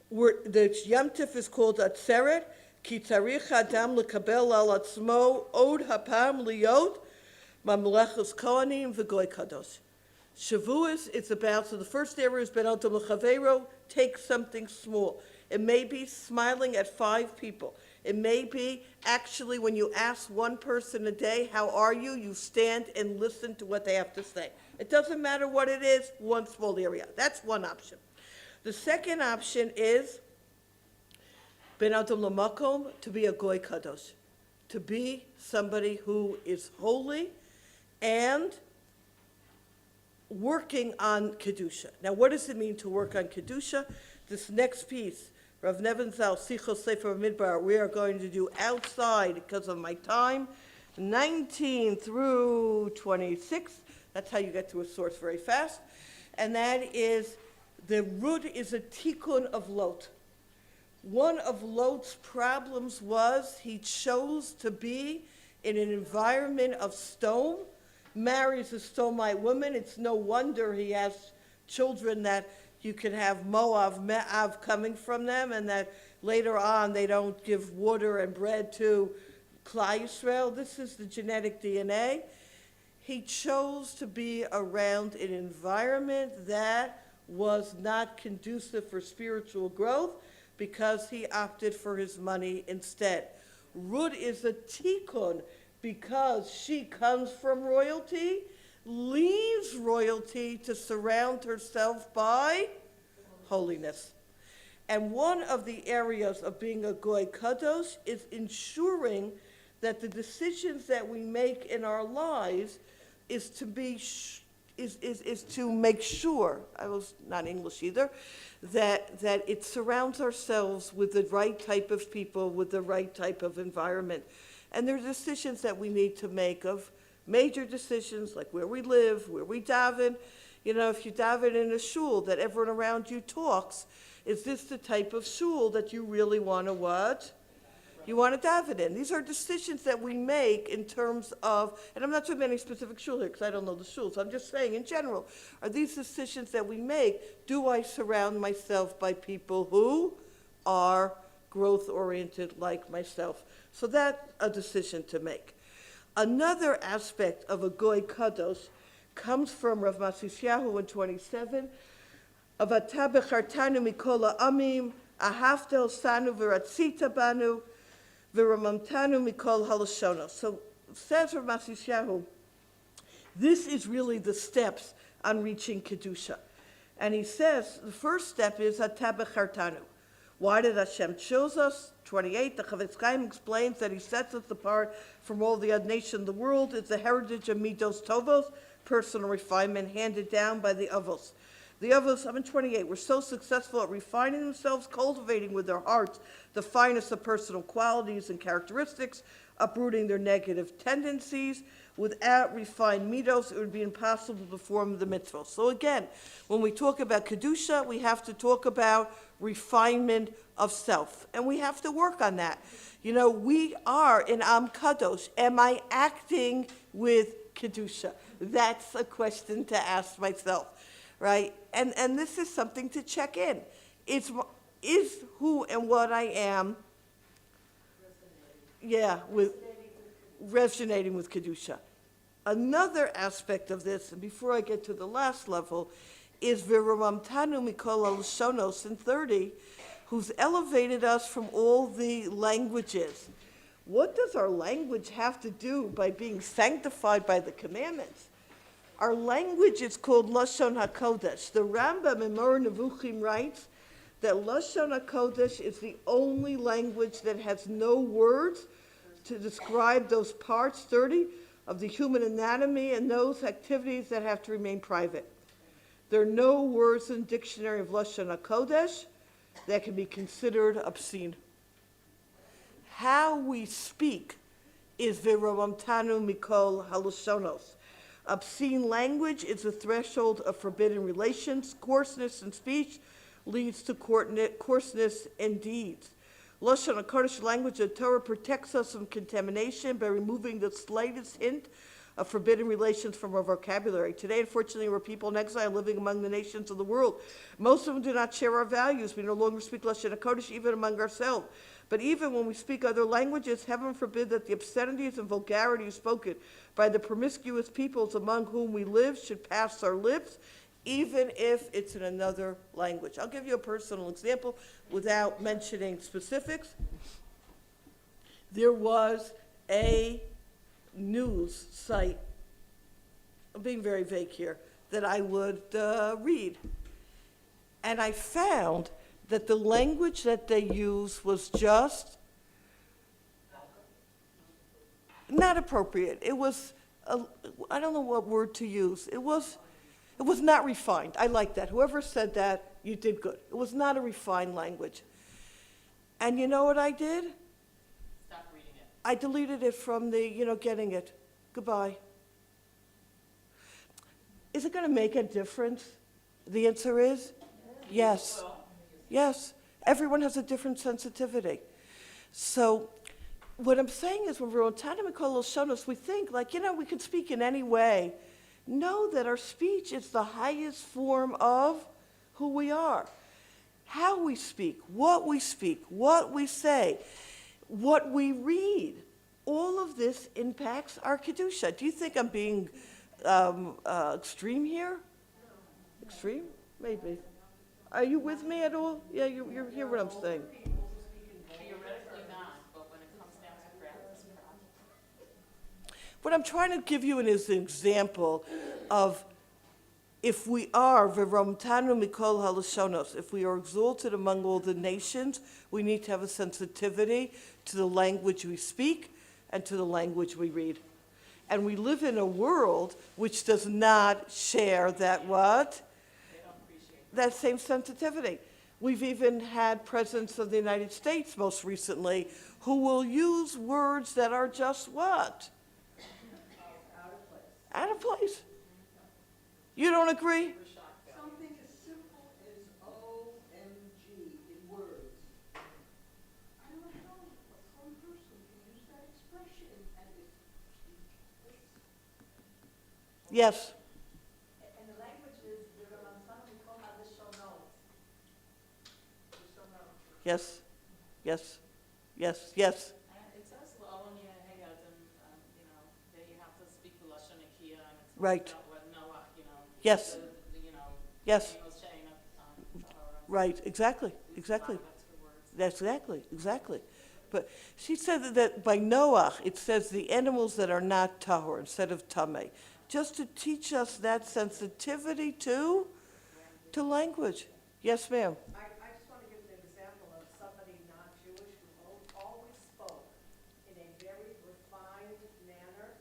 The Yom Tif is called Atzeret, Ki Tzarich Adam Lekabel Al Atzmo Od Hapam Liot Mamlechus Kohanim V'Goy Kadosh. Shavuos, it's about, so the first area is Ben Adam L'Chavero, take something small. It may be smiling at 5 people. It may be actually when you ask one person a day, how are you? You stand and listen to what they have to say. It doesn't matter what it is, one small area. That's one option. The second option is Ben Adam L'Makom, to be a Goy Kadosh, to be somebody who is holy and working on Kedusha. Now, what does it mean to work on Kedusha? This next piece, Rav Nevin Zal, Sichos Sefer Midbar, we are going to do outside because of my time, 19 through 26. That's how you get to a source very fast. And that is, the root is a tikkun of Lot. One of Lot's problems was he chose to be in an environment of stone, marries a Stomite woman. It's no wonder he has children that you can have Moav, Me'av coming from them, and that later on they don't give water and bread to Klal Yisrael. This is the genetic DNA. He chose to be around an environment that was not conducive for spiritual growth because he opted for his money instead. Ruth is a tikkun because she comes from royalty, leaves royalty to surround herself by holiness. And one of the areas of being a Goy Kadosh is ensuring that the decisions that we make in our lives is to be is to make sure, I was not English either, that it surrounds ourselves with the right type of people, with the right type of environment. And there are decisions that we need to make, of major decisions like where we live, where we daven. You know, if you daven in a shul that everyone around you talks, is this the type of shul that you really want to what? You want to daven in. These are decisions that we make in terms of, and I'm not talking about any specific shul here because I don't know the shuls. I'm just saying in general, are these decisions that we make, do I surround myself by people who are growth-oriented like myself? So that's a decision to make. Another aspect of a Goy Kadosh comes from Rav Masisyahu in 27, Avata bechartanu mikol ha'amim, ahavta osanu v'ratzita banu, v'ramamtanu mikol halashonos. So says Rav Masisyahu, this is really the steps on reaching Kedusha. And he says the first step is Ata bechartanu. Why did Hashem choose us? 28, the Chavetz Chaim explains that he sets us apart from all the other nations of the world. It's the heritage of Midos Tovos, personal refinement handed down by the Avos. The Avos, I'm in 28, were so successful at refining themselves, cultivating with their hearts the finest of personal qualities and characteristics uprooting their negative tendencies. Without refined midos, it would be impossible to perform the mitzvah. So again, when we talk about Kedusha, we have to talk about refinement of self. And we have to work on that. You know, we are in Am Kadosh. Am I acting with Kedusha? That's a question to ask myself, right? And this is something to check in. Is who and what I am, resonating with Kedusha. Another aspect of this, and before I get to the last level, is V'ramamtanu mikol al-shonos in 30, who's elevated us from all the languages. What does our language have to do by being sanctified by the commandments? Our language is called Lashon HaKodesh. The Rambam in Moreh Nevuchim writes that Lashon HaKodesh is the only language that has no words to describe those parts, 30, of the human anatomy and those activities that have to remain private. There are no words in the dictionary of Lashon HaKodesh that can be considered obscene. How we speak is V'ramamtanu mikol halashonos. Obscene language is the threshold of forbidden relations. Coarseness in speech leads to coarseness in deeds. Lashon HaKodesh language of Torah protects us from contamination by removing the slightest hint of forbidden relations from our vocabulary. Today, unfortunately, we're people in exile living among the nations of the world. Most of them do not share our values. We no longer speak Lashon HaKodesh even among ourselves. But even when we speak other languages, heaven forbid that the obscenities and vulgarities spoken by the promiscuous peoples among whom we live should pass our lips, even if it's in another language. I'll give you a personal example without mentioning specifics. There was a news site, I'm being very vague here, that I would read. And I found that the language that they used was just not appropriate. It was, I don't know what word to use. It was not refined. I like that. Whoever said that, you did good. It was not a refined language. And you know what I did? Stop reading it. I deleted it from the, getting it. Goodbye. Is it going to make a difference? The answer is yes. Yes. Everyone has a different sensitivity. So what I'm saying is when we're on Tana Mikol Shonos, we think we can speak in any way. Know that our speech is the highest form of who we are. How we speak, what we say, what we read, all of this impacts our Kedusha. Do you think I'm being extreme here? Extreme? Maybe. Are you with me at all? Yeah, you hear what I'm saying. Theoretically not, but when it comes down to practice. What I'm trying to give you is an example of if we are V'ramamtanu mikol halashonos, if we are exalted among all the nations, we need to have a sensitivity to the language we speak and to the language we read. And we live in a world which does not share that what? That same sensitivity. We've even had presidents of the United States most recently who will use words that are just what? Out of place. You don't agree? Something as simple as OMG in words. I don't know, but some person can use that expression and Yes. And the language is V'ramamtanu mikol halashonos. Yes. Yes. Yes. Yes. It says, well, when you that you have to speak the Lashon Nakiya, and it's Right. about what Noah, Yes. Yes. Amos chain of Torah. Right. Exactly. Exactly. That's exactly. But she said that by Noah, it says the animals that are not tahor instead of tameh, just to teach us that sensitivity to language. Yes, ma'am. I just want to give an example of somebody not Jewish who always spoke in a very refined manner.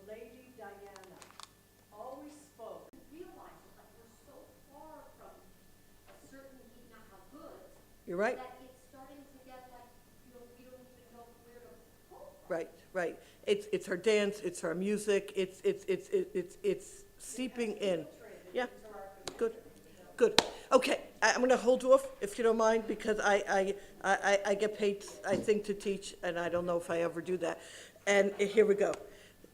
Lady Diana always spoke. Realize that we're so far from a certain good You're right. that it's starting to get we don't even know where to right. It's her dance, it's her music, it's seeping in. Yeah, good. Okay, I'm going to hold off, if you don't mind, because I get paid, I think, to teach, and I don't know if I ever do that. And here we go.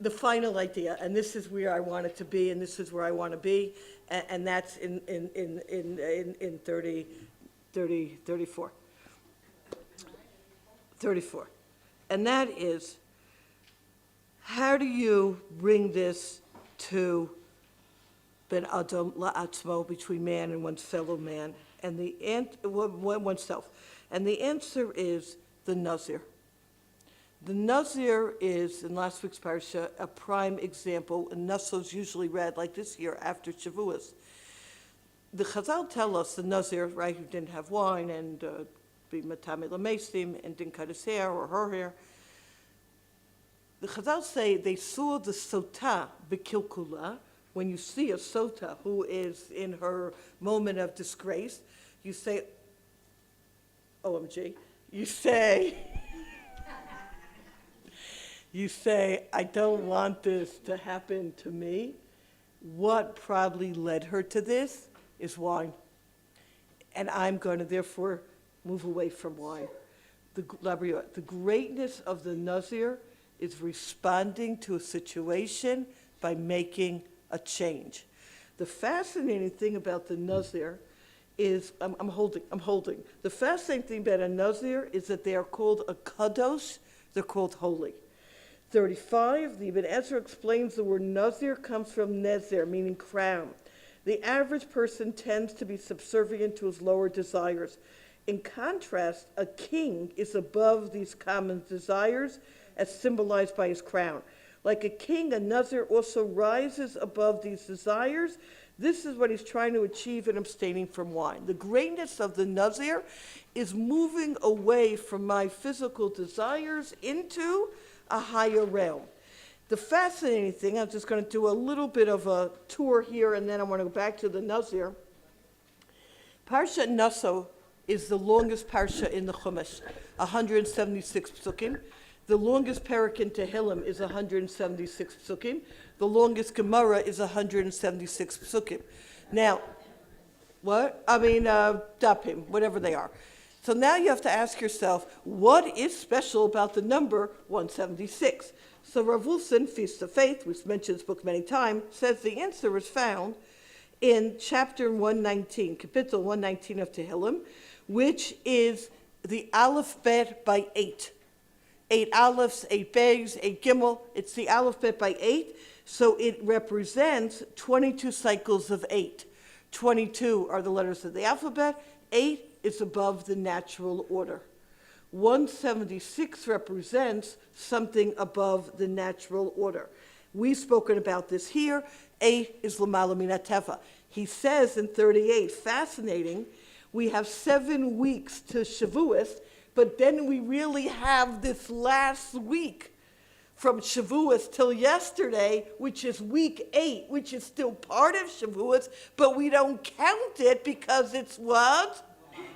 The final idea, and this is where I want it to be, and this is where I want to be, and that's in 34. And that is, how do you bring this to ben adam la'atzmo, between man and one's fellow man, and oneself? And the answer is the Nazir. The Nazir is, in last week's Parsha, a prime example, and Naso's usually read like this year after Shavuos. The Chazal tell us the Nazir, right, who didn't have wine and be matame lamesim and didn't cut his hair or her hair. The Chazal say they saw the sota bekilkula. When you see a sota who is in her moment of disgrace, you say, OMG, you say, I don't want this to happen to me. What probably led her to this is wine. And I'm going to therefore move away from wine. The greatness of the Nazir is responding to a situation by making a change. The fascinating thing about the Nazir is, I'm holding. The fascinating thing about a Nazir is that they are called a kadosh, they're called holy. 35, the Ibn Ezra explains the word Nazir comes from nezer, meaning crown. The average person tends to be subservient to his lower desires. In contrast, a king is above these common desires, as symbolized by his crown. Like a king, a Nazir also rises above these desires. This is what he's trying to achieve in abstaining from wine. The greatness of the Nazir is moving away from my physical desires into a higher realm. The fascinating thing, I'm just going to do a little bit of a tour here, and then I want to go back to the Nazir. Parshat Naso is the longest parsha in the Chumash, 176 psukim. The longest parak in Tehillim is 176 psukim. The longest Gemara is 176 psukim. Now, dapim, whatever they are. So now you have to ask yourself, what is special about the number 176? So Rav Wolfson, Feast of Faith, which mentions book many times, says the answer is found in chapter 119, kapitel 119 of Tehillim, which is the Aleph Bet by 8. 8 Alephs, 8 Beis, 8 Gimel. It's the Aleph Bet by 8, so it represents 22 cycles of 8. 22 are the letters of the alphabet, 8 is above the natural order. 176 represents something above the natural order. We've spoken about this here. 8 is L'mala min hateva. He says in 38, fascinating, we have 7 weeks to Shavuos, but then we really have this last week from Shavuos till yesterday, which is week 8, which is still part of Shavuos, but we don't count it because it's what?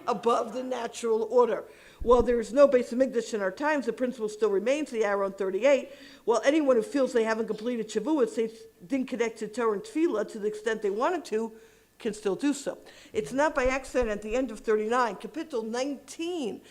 Above the natural order. While there is no Beis Hamikdash in our times, the principle still remains, the arrow on 38. Well, anyone who feels they haven't completed Shavuos, they didn't connect to Torah and Tefillah to the extent they wanted to, can still do so. It's not by accident at the end of 39, kapitel 19,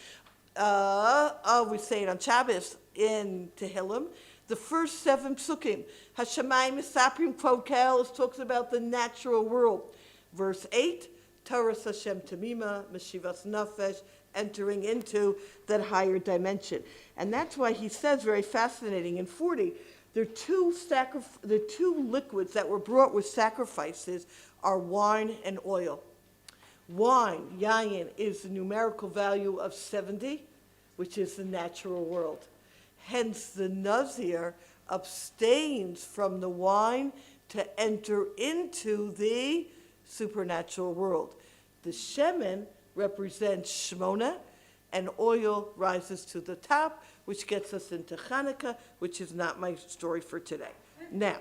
we say it on Shabbos in Tehillim, the first 7 psukim, Hashemayim Misaprim Kokel, talks about the natural world. Verse 8, Torah Hashem Tamima, Meshivas Nafesh, entering into that higher dimension. And that's why he says, very fascinating, in 40, the two liquids that were brought with sacrifices are wine and oil. Wine, yayin, is the numerical value of 70, which is the natural world. Hence, the Nazir abstains from the wine to enter into the supernatural world. The shemen represents Shmona, and oil rises to the top, which gets us into Hanukkah, which is not my story for today. Now,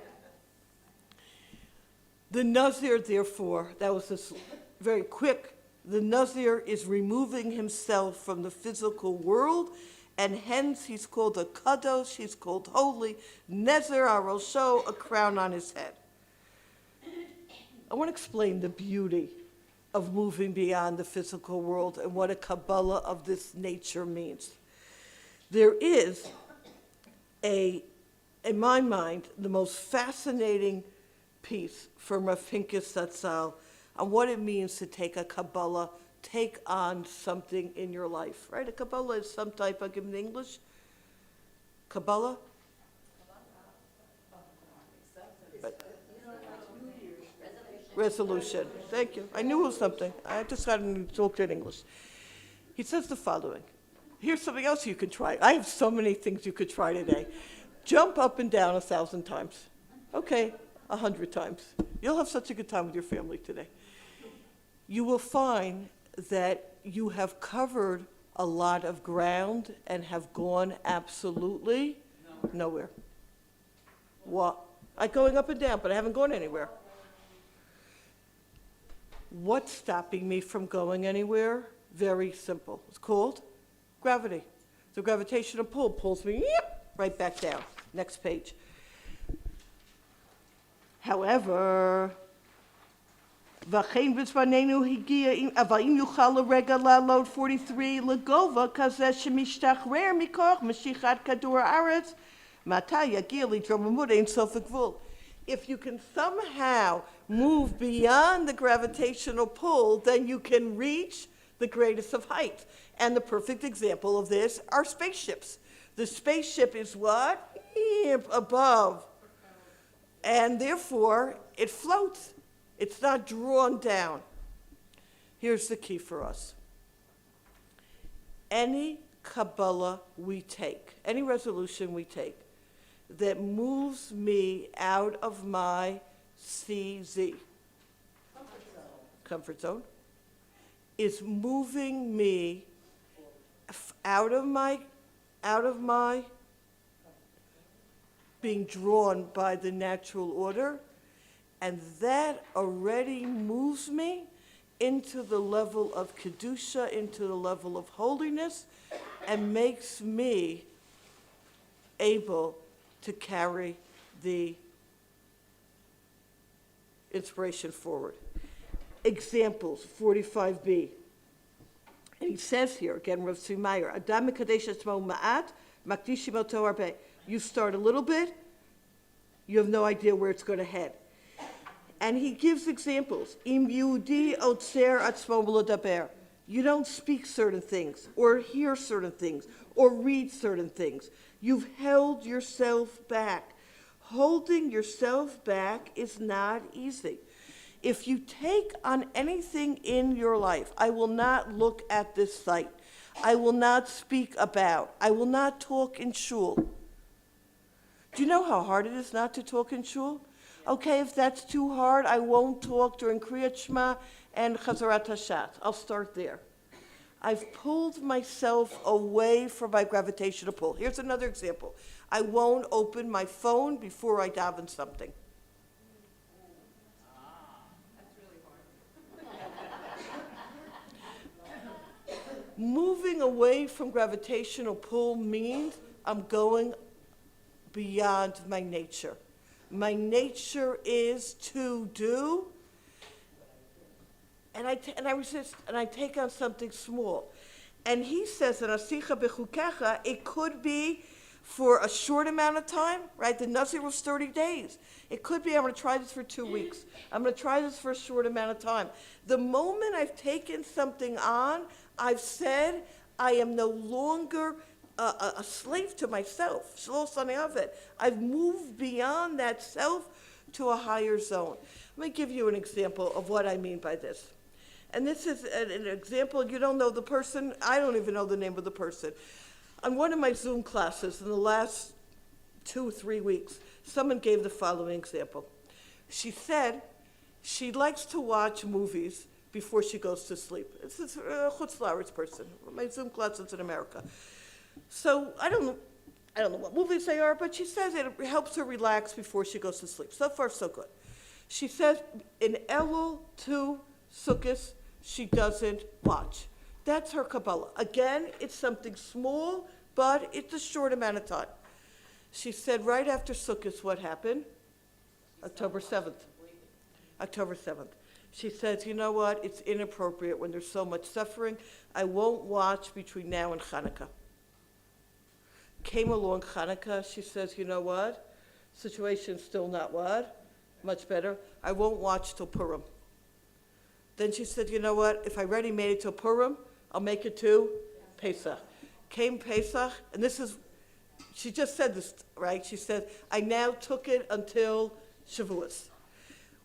the Nazir, therefore, that was this very quick, the Nazir is removing himself from the physical world and hence he's called a kadosh, he's called holy, nezer arosho, a crown on his head. I want to explain the beauty of moving beyond the physical world and what a Kabbalah of this nature means. There is in my mind, the most fascinating piece from Rav Pinkus Zatzal on what it means to take a Kabbalah, take on something in your life, right? A Kabbalah is some type, I'll give it in English. Kabbalah? Resolution. Thank you. I knew it was something. I just hadn't talked in English. He says the following. Here's something else you could try. I have so many things you could try today. Jump up and down 1,000 times. Okay, 100 times. You'll have such a good time with your family today. You will find that you have covered a lot of ground and have gone absolutely nowhere. What? I'm going up and down, but I haven't gone anywhere. What's stopping me from going anywhere? Very simple. It's called gravity. The gravitational pull pulls me right back down. Next page. However, אבל אם יוכל לרגע לעלות 43 לגובה כזה שמשתחרר מכוח משיכת כדור הארץ, מתי יגיע להתרוממות אין סוף הגבול? If you can somehow move beyond the gravitational pull, then you can reach the greatest of heights. And the perfect example of this are spaceships. The spaceship is what? Above. And therefore, it floats. It's not drawn down. Here's the key for us. Any Kabbalah we take, any resolution we take, that moves me out of my CZ, comfort zone, is moving me out of my being drawn by the natural order, and that already moves me into the level of Kedusha, into the level of holiness, and makes me able to carry the inspiration forward. Examples, 45b. And he says here, again, Rav Tzvi Meyer, Adam mekadesh etzmo ma'at, makdishim oto harbe. You start a little bit, you have no idea where it's going to head. And he gives examples. Im Yehudi otzer atzmo l'daber. You don't speak certain things, or hear certain things, or read certain things. You've held yourself back. Holding yourself back is not easy. If you take on anything in your life, I will not look at this site. I will not speak about. I will not talk in shul. Do you know how hard it is not to talk in shul? Okay, if that's too hard, I won't talk during Kriyat Shema and Chazarat Hashat. I'll start there. I've pulled myself away from my gravitational pull. Here's another example. I won't open my phone before I daven something. Moving away from gravitational pull means I'm going beyond my nature. My nature is to do, and I resist, and I take on something small. And he says in Asicha Bechukecha, it could be for a short amount of time, right? The Nazir was 30 days. It could be I'm going to try this for 2 weeks. I'm going to try this for a short amount of time. The moment I've taken something on, I've said I am no longer a slave to myself. I've moved beyond that self to a higher zone. Let me give you an example of what I mean by this. And this is an example, you don't know the person, I don't even know the name of the person. On one of my Zoom classes in the last 2 or 3 weeks, someone gave the following example. She said she likes to watch movies before she goes to sleep. This is a Chutz La'aretz person. My Zoom class is in America. So I don't know what movies they are, but she says it helps her relax before she goes to sleep. So far, so good. She says in Elul to Sukkot, she doesn't watch. That's her Kabbalah. Again, it's something small, but it's a short amount of time. She said right after Sukkot, what happened? October 7th. October 7th. She says, you know what, it's inappropriate when there's so much suffering. I won't watch between now and Hanukkah. Came along Hanukkah, she says, you know what, situation's still not what? Much better. I won't watch till Purim. Then she said, you know what, if I already made it till Purim, I'll make it to Pesach. Came Pesach, and this is, she just said this, right? She said, I now took it until Shavuos.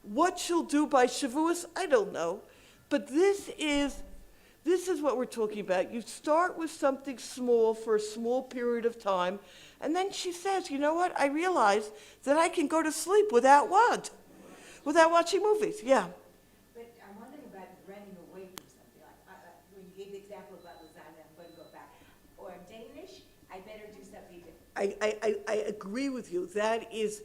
What she'll do by Shavuos, I don't know. But this is what we're talking about. You start with something small for a small period of time, and then she says, you know what, I realize that I can go to sleep without what? Without watching movies, yeah. But I'm wondering about running away from something, like, when you gave the example about lasagna, I'm gonna go back. Or I'm Danish, I better do something different. I agree with you. That is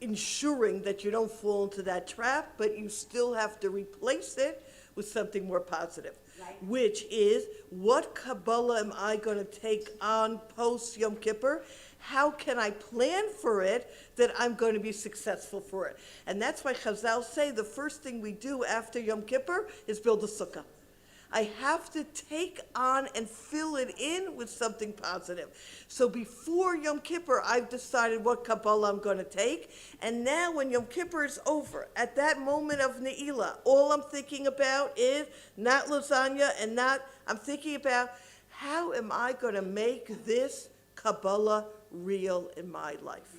ensuring that you don't fall into that trap, but you still have to replace it with something more positive, Right. which is, what Kabbalah am I going to take on post Yom Kippur? How can I plan for it that I'm going to be successful for it? And that's why Chazal say the first thing we do after Yom Kippur is build a sukkah. I have to take on and fill it in with something positive. So before Yom Kippur, I've decided what Kabbalah I'm going to take. And now when Yom Kippur is over, at that moment of Ne'ilah, all I'm thinking about is not lasagna and not, I'm thinking about how am I going to make this Kabbalah real in my life?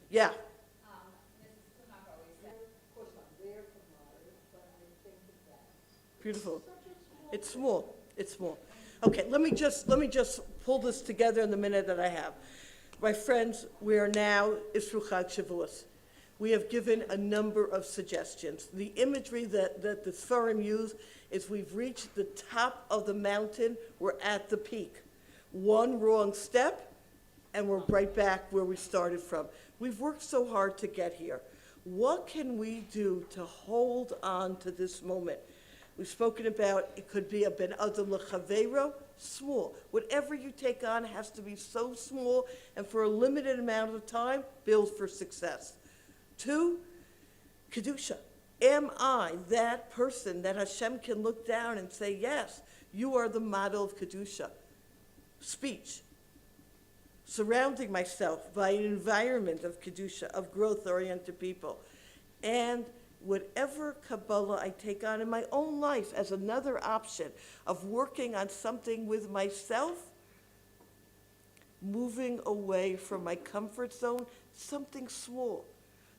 Yeah. Of course, I'm there for mine, but I think that Beautiful. such a small. It's small. It's small. Okay, let me just pull this together in the minute that I have. My friends, we are now Isru Chag Shavuos. We have given a number of suggestions. The imagery that the Sfarim use is we've reached the top of the mountain, we're at the peak. One wrong step, and we're right back where we started from. We've worked so hard to get here. What can we do to hold on to this moment? We've spoken about it could be a ben adam lechaveiro, small. Whatever you take on has to be so small and for a limited amount of time, build for success. 2, Kedusha. Am I that person that Hashem can look down and say, yes, you are the model of Kedusha? Speech. Surrounding myself by an environment of Kedusha, of growth-oriented people. And whatever Kabbalah I take on in my own life as another option of working on something with myself, moving away from my comfort zone, something small.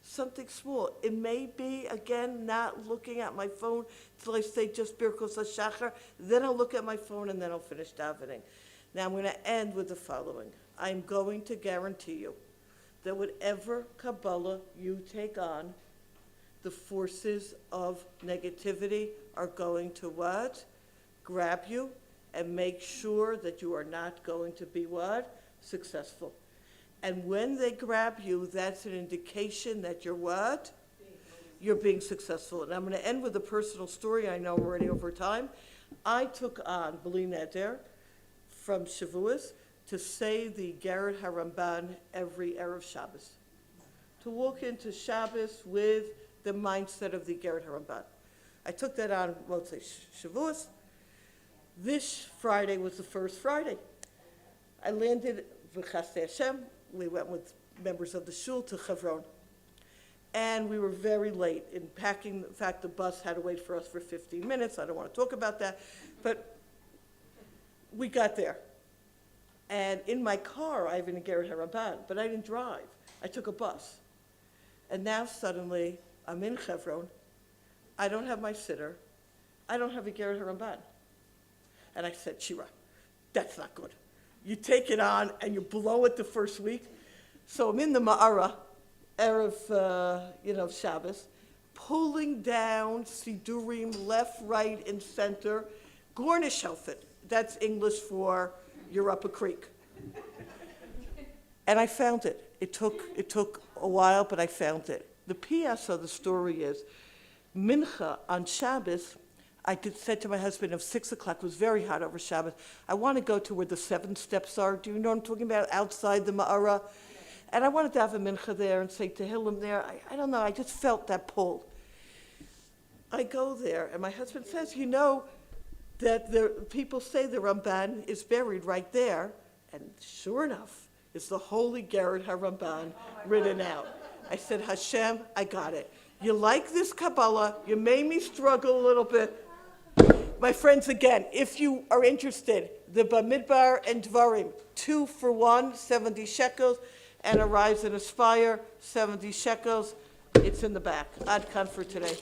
Something small. It may be, again, not looking at my phone till I say just Birkos HaShachar, then I'll look at my phone and then I'll finish davening. Now I'm going to end with the following. I'm going to guarantee you that whatever Kabbalah you take on, the forces of negativity are going to what? Grab you and make sure that you are not going to be what? Successful. And when they grab you, that's an indication that you're what? You're being successful. And I'm going to end with a personal story. I know we're already over time. I took on B'li Neder from Shavuos to say the Gerut HaRamban every Erev Shabbos. To walk into Shabbos with the mindset of the Gerut HaRamban. I took that on, let's say, Shavuos. This Friday was the first Friday. I landed V'chasdei Hashem. We went with members of the shul to Hebron. And we were very late in packing. In fact, the bus had to wait for us for 15 minutes. I don't want to talk about that. But we got there. And in my car, I have an Gerut HaRamban, but I didn't drive. I took a bus. And now suddenly, I'm in Hebron. I don't have my sitter. I don't have a Gerut HaRamban. And I said, Shira, that's not good. You take it on and you blow it the first week. So I'm in the Ma'ara, Erev, Shabbos, pulling down Sidurim left, right, and center. Gornish outfit. That's English for you're up a creek. And I found it. It took a while, but I found it. The PS of the story is, Mincha on Shabbos, said to my husband, if 6 o'clock, it was very hot over Shabbos, I want to go to where the 7 steps are. Do you know what I'm talking about? Outside the Ma'ara. And I wanted to have a mincha there and say Tehillim there. I don't know, I just felt that pull. I go there, and my husband says, you know, that the people say the Ramban is buried right there. And sure enough, it's the holy Gerrit HaRamban written out. I said, Hashem, I got it. You like this Kabbalah, you made me struggle a little bit. My friends, again, if you are interested, the Bamidbar and Dvarim, 2 for 1, 70 shekels, and Arise and Aspire, 70 shekels. It's in the back. Ad Kan for today.